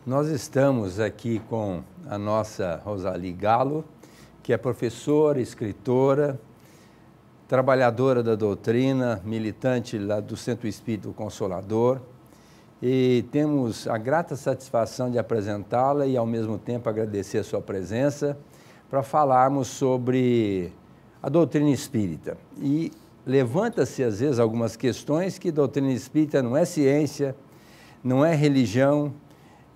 Nós estamos aqui com a nossa Rosali Galo, que é professora, escritora, trabalhadora da doutrina, militante lá do Centro Espírita Consolador, e temos a grata satisfação de apresentá-la e, ao mesmo tempo, agradecer a sua presença para falarmos sobre a doutrina espírita. E levanta-se, às vezes, algumas questões que doutrina espírita não é ciência, não é religião,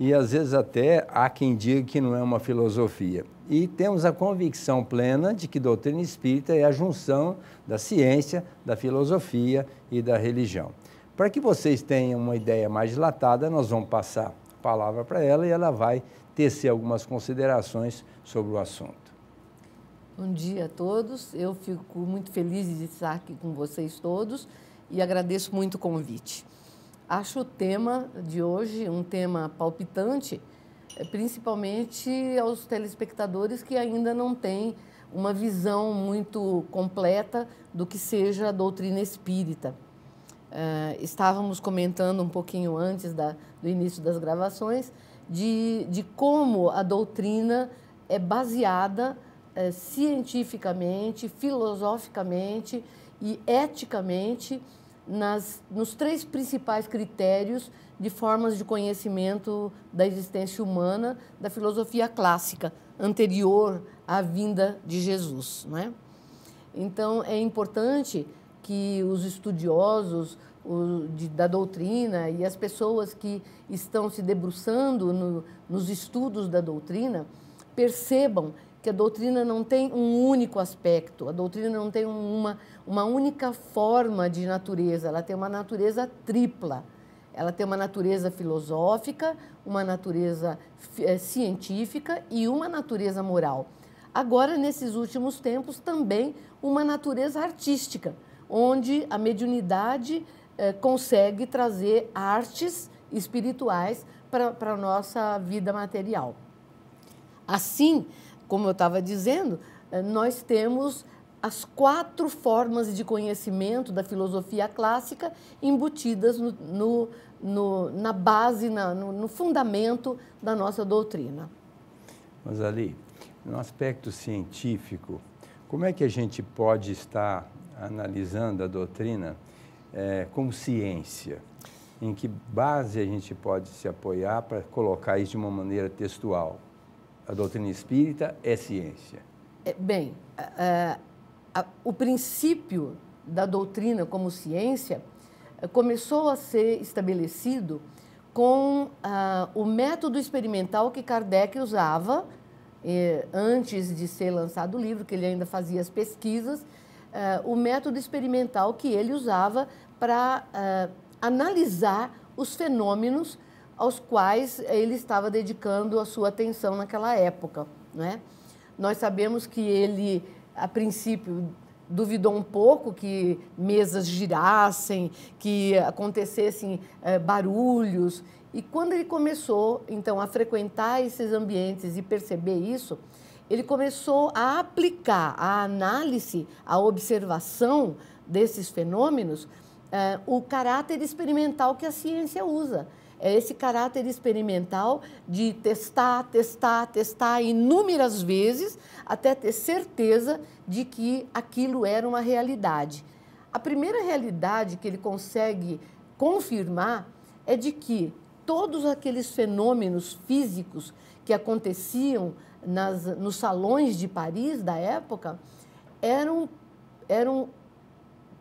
e, às vezes, até há quem diga que não é uma filosofia. E temos a convicção plena de que doutrina espírita é a junção da ciência, da filosofia e da religião. Para que vocês tenham uma ideia mais dilatada, nós vamos passar a palavra para ela e ela vai tecer algumas considerações sobre o assunto. Bom dia a todos, eu fico muito feliz de estar aqui com vocês todos e agradeço muito o convite. Acho o tema de hoje um tema palpitante, principalmente aos telespectadores que ainda não têm uma visão muito completa do que seja a doutrina espírita. Estávamos comentando um pouquinho antes do início das gravações de como a doutrina é baseada cientificamente, filosoficamente e eticamente nos três principais critérios de formas de conhecimento da existência humana da filosofia clássica, anterior à vinda de Jesus, não é? Então, é importante que os estudiosos da doutrina e as pessoas que estão se debruçando nos estudos da doutrina percebam que a doutrina não tem um único aspecto, a doutrina não tem uma única forma de natureza, ela tem uma natureza tripla. Ela tem uma natureza filosófica, uma natureza científica e uma natureza moral. Agora, nesses últimos tempos, também uma natureza artística, onde a mediunidade consegue trazer artes espirituais para a nossa vida material. Assim, como eu estava dizendo, nós temos as 4 formas de conhecimento da filosofia clássica embutidas na base, no fundamento da nossa doutrina. Mas ali, no aspecto científico, como é que a gente pode estar analisando a doutrina como ciência? Em que base a gente pode se apoiar para colocar isso de uma maneira textual? A doutrina espírita é ciência. Bem, o princípio da doutrina como ciência começou a ser estabelecido com o método experimental que Kardec usava antes de ser lançado o livro, que ele ainda fazia as pesquisas, o método experimental que ele usava para analisar os fenômenos aos quais ele estava dedicando a sua atenção naquela época, não é? Nós sabemos que ele, a princípio, duvidou um pouco que mesas girassem, que acontecessem barulhos. E quando ele começou, então, a frequentar esses ambientes e perceber isso, ele começou a aplicar a análise, a observação desses fenômenos, o caráter experimental que a ciência usa. É esse caráter experimental de testar inúmeras vezes até ter certeza de que aquilo era uma realidade. A primeira realidade que ele consegue confirmar é de que todos aqueles fenômenos físicos que aconteciam nos salões de Paris da época eram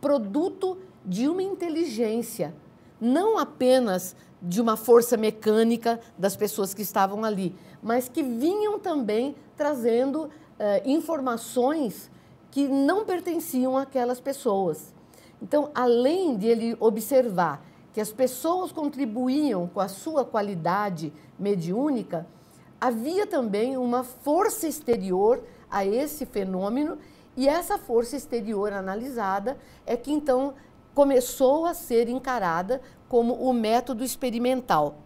produto de uma inteligência, não apenas de uma força mecânica das pessoas que estavam ali, mas que vinham também trazendo informações que não pertenciam àquelas pessoas. Então, além de ele observar que as pessoas contribuíam com a sua qualidade mediúnica, havia também uma força exterior a esse fenômeno, e essa força exterior analisada é que então começou a ser encarada como o método experimental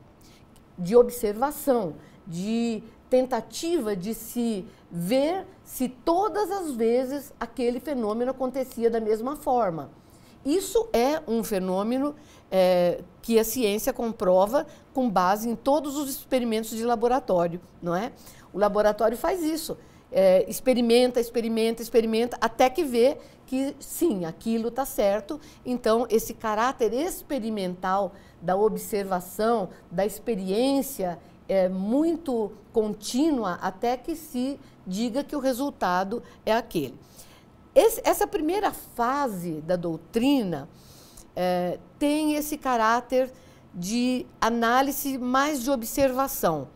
de observação, de tentativa de se ver se todas as vezes aquele fenômeno acontecia da mesma forma. Isso é um fenômeno que a ciência comprova com base em todos os experimentos de laboratório, não é? O laboratório faz isso, experimenta, até que vê que sim, aquilo está certo. Então, esse caráter experimental da observação, da experiência muito contínua, até que se diga que o resultado é aquele. Essa primeira fase da doutrina tem esse caráter de análise mais de observação.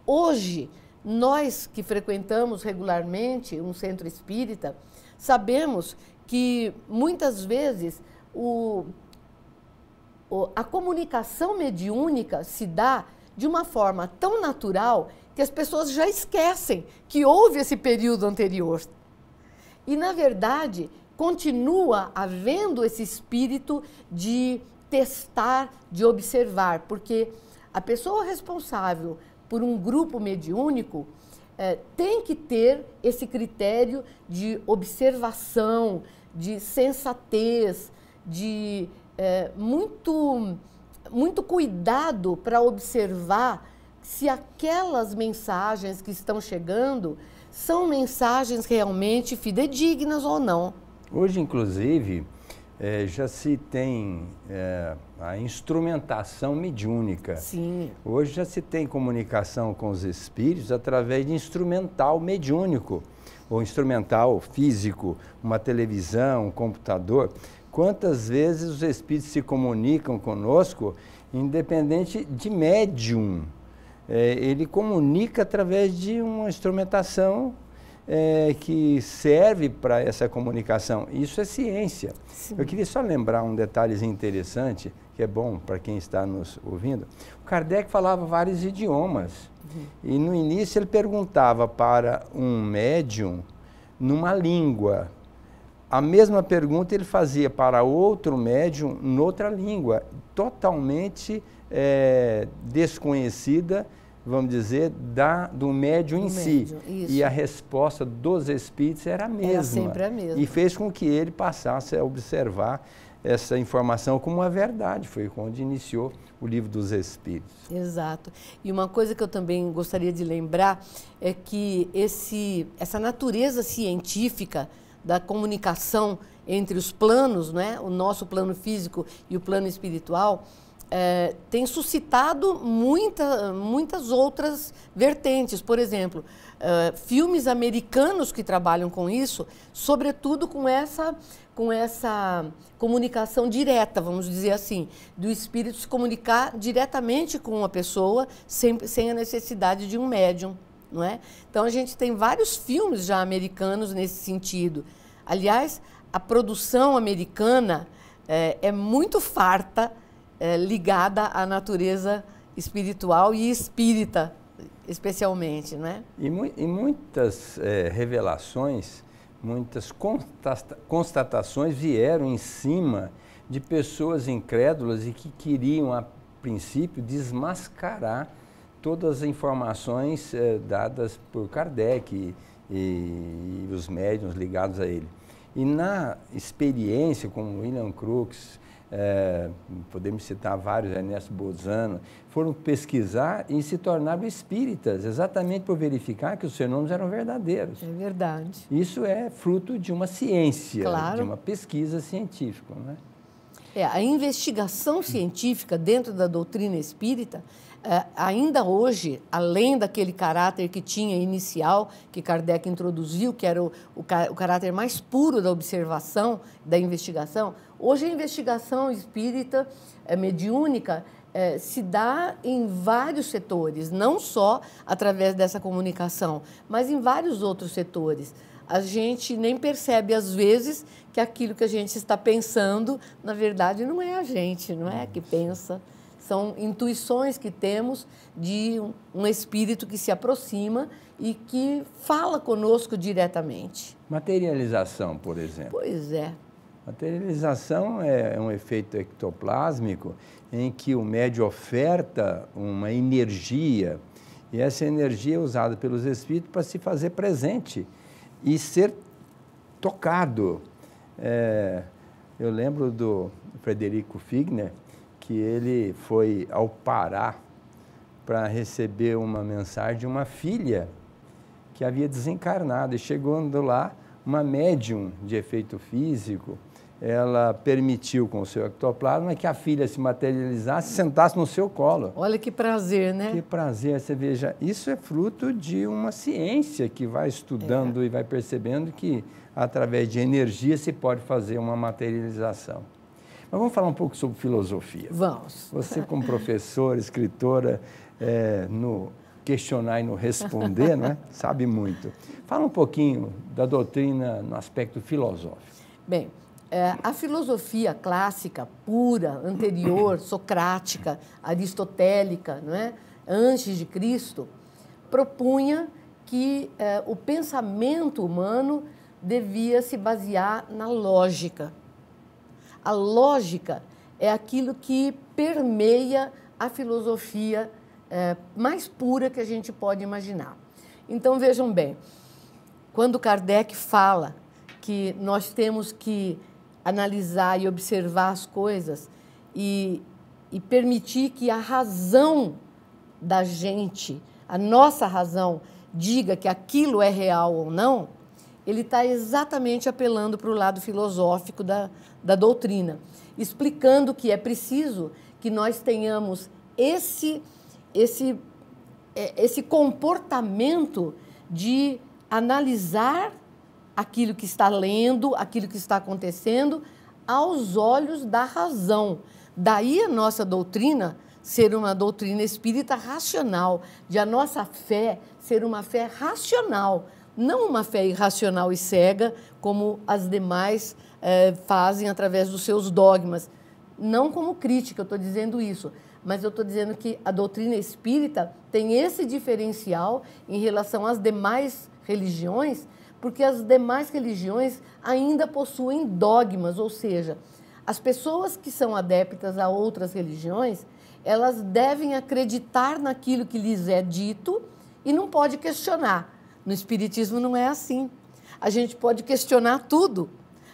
Hoje, nós que frequentamos regularmente um centro espírita, sabemos que muitas vezes a comunicação mediúnica se dá de uma forma tão natural que as pessoas já esquecem que houve esse período anterior. E, na verdade, continua havendo esse espírito de testar, de observar, porque a pessoa responsável por um grupo mediúnico tem que ter esse critério de observação, de sensatez, de muito cuidado para observar se aquelas mensagens que estão chegando são mensagens realmente fidedignas ou não. Hoje, inclusive, já se tem a instrumentação mediúnica. Sim. Hoje já se tem comunicação com os espíritos através de instrumental mediúnico, ou instrumental físico, uma televisão, um computador. Quantas vezes os espíritos se comunicam conosco, independente de médium? Ele comunica através de uma instrumentação que serve para essa comunicação. Isso é ciência. Sim. Eu queria só lembrar um detalhezinho interessante, que é bom para quem está nos ouvindo. O Kardec falava vários idiomas. E no início ele perguntava para um médium numa língua. A mesma pergunta ele fazia para outro médium noutra língua, totalmente desconhecida, vamos dizer, do médium em si. Isso. E a resposta dos espíritos era a mesma. Era sempre a mesma. E fez com que ele passasse a observar essa informação como uma verdade. Foi onde iniciou o Livro dos Espíritos. Exato. E uma coisa que eu também gostaria de lembrar é que essa natureza científica da comunicação entre os planos, né, o nosso plano físico e o plano espiritual, tem suscitado muitas outras vertentes. Por exemplo, filmes americanos que trabalham com isso, sobretudo com essa comunicação direta, vamos dizer assim, do espírito se comunicar diretamente com uma pessoa sem a necessidade de um médium. Não é? Então, a gente tem vários filmes já americanos nesse sentido. Aliás, a produção americana é muito farta, ligada à natureza espiritual e espírita, especialmente. Né? E muitas revelações, muitas constatações vieram em cima de pessoas incrédulas e que queriam, a princípio, desmascarar todas as informações dadas por Kardec e os médiuns ligados a ele. E na experiência, como William Crookes, podemos citar vários, Ernesto Bozano, foram pesquisar e se tornaram espíritas, exatamente por verificar que os fenômenos eram verdadeiros. É verdade. Isso é fruto de uma ciência, claro, de uma pesquisa científica. Né? A investigação científica dentro da doutrina espírita, ainda hoje, além daquele caráter que tinha inicial, que Kardec introduziu, que era o caráter mais puro da observação, da investigação, hoje a investigação espírita, mediúnica, se dá em vários setores, não só através dessa comunicação, mas em vários outros setores. A gente nem percebe, às vezes, que aquilo que a gente está pensando, na verdade, não é a gente, não é que pensa. São intuições que temos de um espírito que se aproxima e que fala conosco diretamente. Materialização, por exemplo. Pois é. Materialização é um efeito ectoplásmico em que o médium oferta uma energia e essa energia é usada pelos espíritos para se fazer presente e ser tocado. Eu lembro do Frederico Figner, que ele foi ao Pará para receber uma mensagem de uma filha que havia desencarnado. E chegando lá, uma médium de efeito físico, ela permitiu com o seu ectoplasma que a filha se materializasse e sentasse no seu colo. Olha que prazer, né? Que prazer. Você veja, isso é fruto de uma ciência que vai estudando e vai percebendo que, através de energia, se pode fazer uma materialização. Mas vamos falar um pouco sobre filosofia. Vamos. Você, como professora, escritora, no questionar e no responder, né, sabe muito. Fala um pouquinho da doutrina no aspecto filosófico. Bem, a filosofia clássica, pura, anterior, socrática, aristotélica, não é? Antes de Cristo, propunha que o pensamento humano devia se basear na lógica. A lógica é aquilo que permeia a filosofia mais pura que a gente pode imaginar. Então, vejam bem, quando Kardec fala que nós temos que analisar e observar as coisas e permitir que a razão da gente, a nossa razão, diga que aquilo é real ou não, ele está exatamente apelando para o lado filosófico da doutrina, explicando que é preciso que nós tenhamos esse comportamento de analisar aquilo que está lendo, aquilo que está acontecendo, aos olhos da razão. Daí a nossa doutrina ser uma doutrina espírita racional, de a nossa fé ser uma fé racional, não uma fé irracional e cega, como as demais fazem através dos seus dogmas. Não como crítica, eu estou dizendo isso, mas eu estou dizendo que a doutrina espírita tem esse diferencial em relação às demais religiões, porque as demais religiões ainda possuem dogmas, ou seja, as pessoas que são adeptas a outras religiões, elas devem acreditar naquilo que lhes é dito e não pode questionar. No Espiritismo não é assim. A gente pode questionar tudo.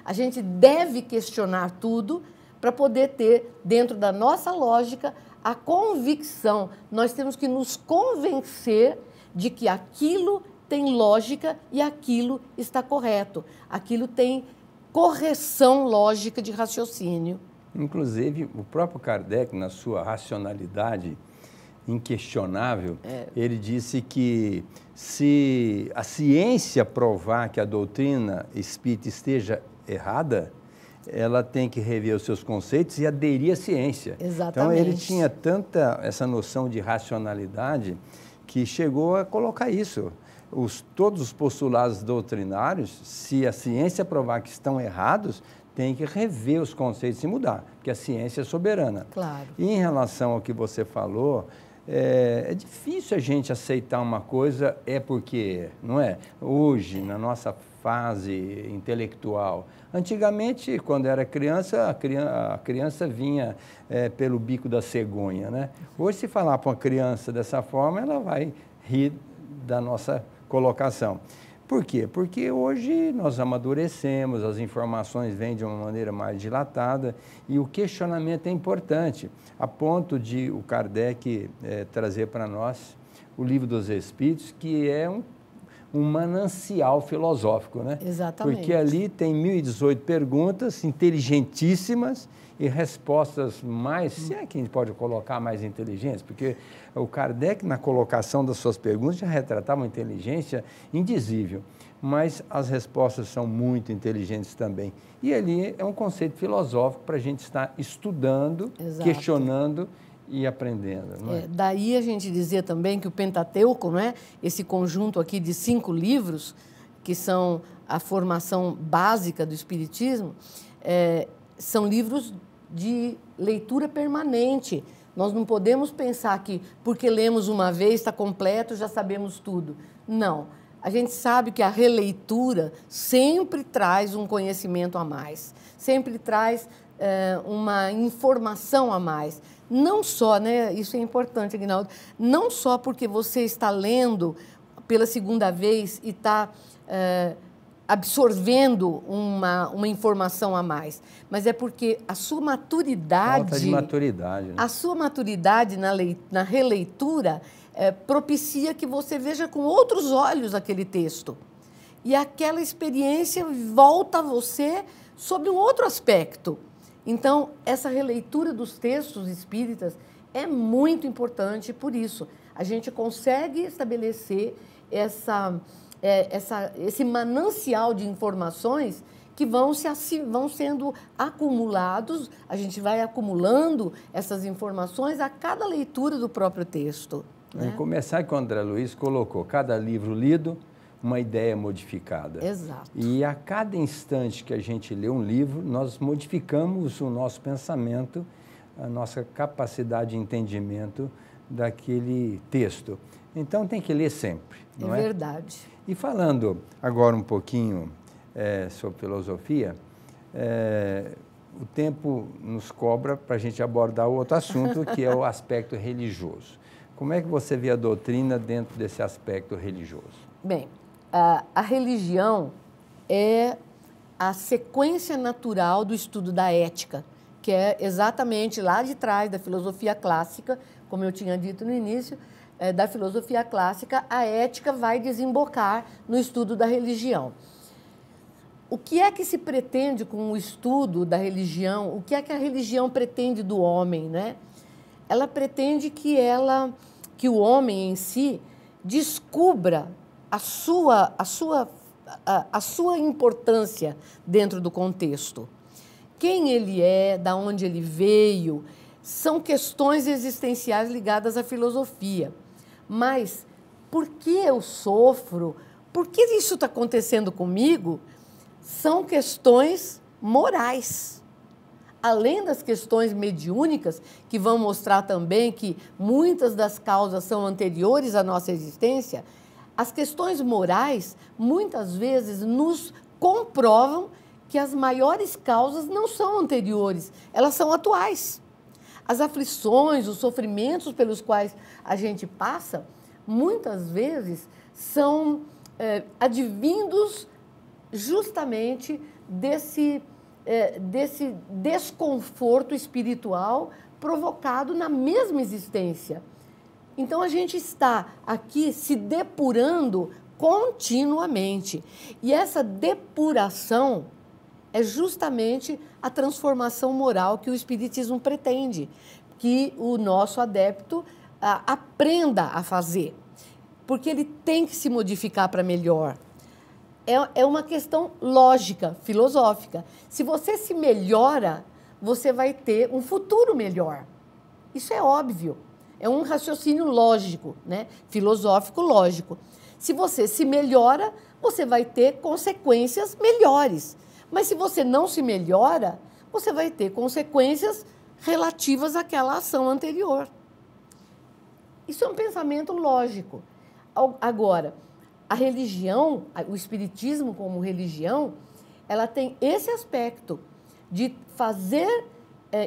A gente deve questionar tudo para poder ter, dentro da nossa lógica, a convicção. Nós temos que nos convencer de que aquilo tem lógica e aquilo está correto. Aquilo tem correção lógica de raciocínio. Inclusive, o próprio Kardec, na sua racionalidade inquestionável, ele disse que se a ciência provar que a doutrina espírita esteja errada, ela tem que rever os seus conceitos e aderir à ciência. Exatamente. Então, ele tinha tanta essa noção de racionalidade que chegou a colocar isso. Todos os postulados doutrinários, se a ciência provar que estão errados, tem que rever os conceitos e mudar, porque a ciência é soberana. Claro. E em relação ao que você falou, é difícil a gente aceitar uma coisa porque, não é? Hoje, na nossa fase intelectual, antigamente, quando era criança, a criança vinha pelo bico da cegonha, né? Hoje, se falar para uma criança dessa forma, ela vai rir da nossa colocação. Por quê? Porque hoje nós amadurecemos, as informações vêm de uma maneira mais dilatada e o questionamento é importante, a ponto de o Kardec trazer para nós o Livro dos Espíritos, que é um manancial filosófico, né? Exatamente. Porque ali tem 1018 perguntas inteligentíssimas e respostas mais, se é que a gente pode colocar mais inteligentes, porque o Kardec, na colocação das suas perguntas, já retratava uma inteligência indizível, mas as respostas são muito inteligentes também. E ali é um conceito filosófico para a gente estar estudando, Exato. Questionando e aprendendo. Não é? Daí a gente dizia também que o Pentateuco, não é? Esse conjunto aqui de 5 livros, que são a formação básica do Espiritismo, são livros de leitura permanente. Nós não podemos pensar que, porque lemos uma vez, está completo, já sabemos tudo. Não. A gente sabe que a releitura sempre traz um conhecimento a mais, sempre traz uma informação a mais. Não só, né, isso é importante, Aguinaldo, não só porque você está lendo pela segunda vez e está absorvendo uma informação a mais, mas é porque a sua maturidade... Falta de maturidade, né? A sua maturidade na releitura propicia que você veja com outros olhos aquele texto. E aquela experiência volta a você sobre um outro aspecto. Então, essa releitura dos textos espíritas é muito importante por isso. A gente consegue estabelecer esse manancial de informações que vão sendo acumulados, a gente vai acumulando essas informações a cada leitura do próprio texto. Vamos começar que o André Luiz colocou, cada livro lido, uma ideia modificada. Exato. E a cada instante que a gente lê um livro, nós modificamos o nosso pensamento, a nossa capacidade de entendimento daquele texto. Então, tem que ler sempre, não é? É verdade. E falando agora um pouquinho sobre filosofia, o tempo nos cobra para a gente abordar o outro assunto, que é o aspecto religioso. Como é que você vê a doutrina dentro desse aspecto religioso? Bem, a religião é a sequência natural do estudo da ética, que é exatamente lá de trás da filosofia clássica, como eu tinha dito no início, da filosofia clássica, a ética vai desembocar no estudo da religião. O que é que se pretende com o estudo da religião? O que é que a religião pretende do homem, né? Ela pretende que o homem em si descubra a sua importância dentro do contexto. Quem ele é, da onde ele veio, são questões existenciais ligadas à filosofia. Mas por que eu sofro? Por que isso está acontecendo comigo? São questões morais. Além das questões mediúnicas, que vão mostrar também que muitas das causas são anteriores à nossa existência, as questões morais, muitas vezes, nos comprovam que as maiores causas não são anteriores, elas são atuais. As aflições, os sofrimentos pelos quais a gente passa, muitas vezes são advindos justamente desse desconforto espiritual provocado na mesma existência. Então, a gente está aqui se depurando continuamente. E essa depuração é justamente a transformação moral que o Espiritismo pretende, que o nosso adepto aprenda a fazer, porque ele tem que se modificar para melhor. É uma questão lógica, filosófica. Se você se melhora, você vai ter um futuro melhor. Isso é óbvio. É um raciocínio lógico, né? Filosófico lógico. Se você se melhora, você vai ter consequências melhores. Mas se você não se melhora, você vai ter consequências relativas àquela ação anterior. Isso é um pensamento lógico. Agora, a religião, o espiritismo como religião, ela tem esse aspecto de fazer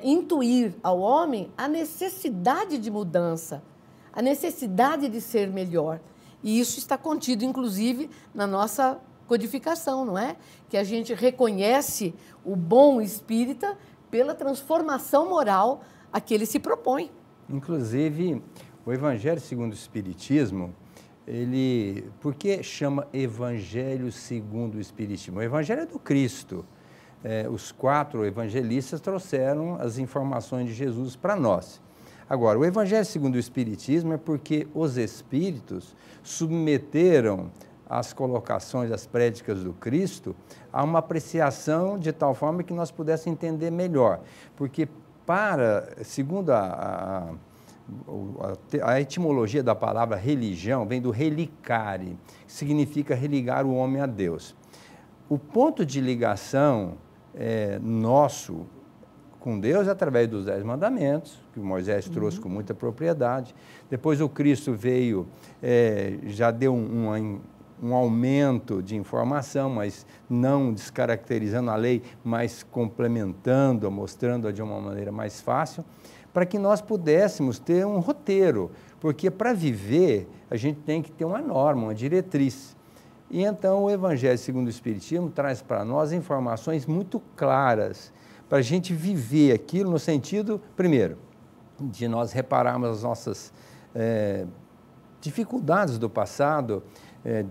intuir ao homem a necessidade de mudança, a necessidade de ser melhor. E isso está contido, inclusive, na nossa codificação, não é? Que a gente reconhece o bom espírita pela transformação moral a que ele se propõe. Inclusive, o Evangelho segundo o Espiritismo, por que chama Evangelho segundo o Espiritismo? O Evangelho é do Cristo. Os 4 evangelistas trouxeram as informações de Jesus para nós. Agora, o Evangelho segundo o Espiritismo é porque os espíritos submeteram as colocações, as prédicas do Cristo a uma apreciação de tal forma que nós pudéssemos entender melhor. Porque, segundo a etimologia da palavra religião, vem do relicare, que significa religar o homem a Deus. O ponto de ligação nosso com Deus é através dos 10 mandamentos, que Moisés trouxe com muita propriedade. Depois o Cristo veio, já deu um aumento de informação, mas não descaracterizando a lei, mas complementando, mostrando-a de uma maneira mais fácil, para que nós pudéssemos ter um roteiro, porque para viver a gente tem que ter uma norma, uma diretriz. E então o Evangelho segundo o Espiritismo traz para nós informações muito claras para a gente viver aquilo no sentido, primeiro, de nós repararmos as nossas dificuldades do passado,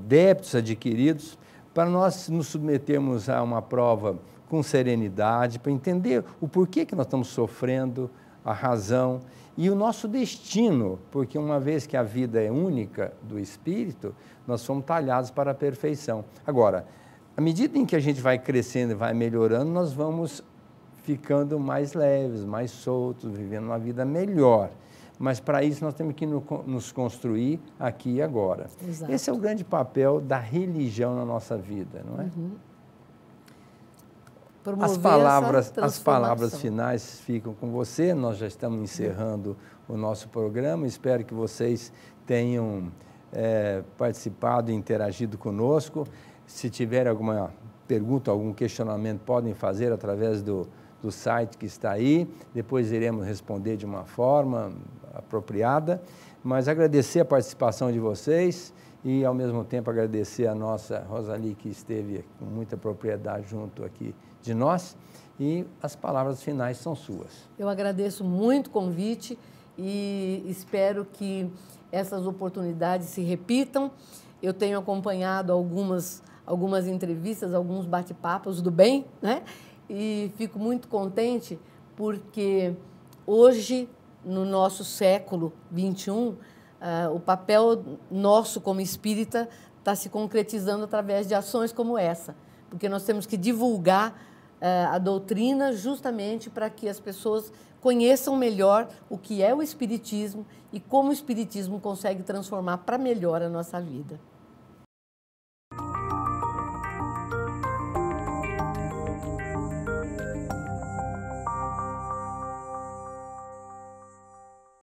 débitos adquiridos, para nós nos submetermos a uma prova com serenidade, para entender o porquê que nós estamos sofrendo, a razão e o nosso destino, porque uma vez que a vida é única do Espírito, nós somos talhados para a perfeição. Agora, à medida em que a gente vai crescendo e vai melhorando, nós vamos ficando mais leves, mais soltos, vivendo uma vida melhor. Mas para isso nós temos que nos construir aqui e agora. Exato. Esse é o grande papel da religião na nossa vida, não é? As palavras finais ficam com você, nós já estamos encerrando o nosso programa, espero que vocês tenham participado e interagido conosco. Se tiver alguma pergunta, algum questionamento, podem fazer através do site que está aí, depois iremos responder de uma forma apropriada, mas agradecer a participação de vocês e, ao mesmo tempo, agradecer a nossa Rosali, que esteve com muita propriedade junto aqui de nós, e as palavras finais são suas. Eu agradeço muito o convite e espero que essas oportunidades se repitam. Eu tenho acompanhado algumas entrevistas, alguns bate-papos do bem, né? E fico muito contente porque hoje, no nosso século XXI, o papel nosso como espírita está se concretizando através de ações como essa, porque nós temos que divulgar a doutrina justamente para que as pessoas conheçam melhor o que é o espiritismo e como o espiritismo consegue transformar para melhor a nossa vida.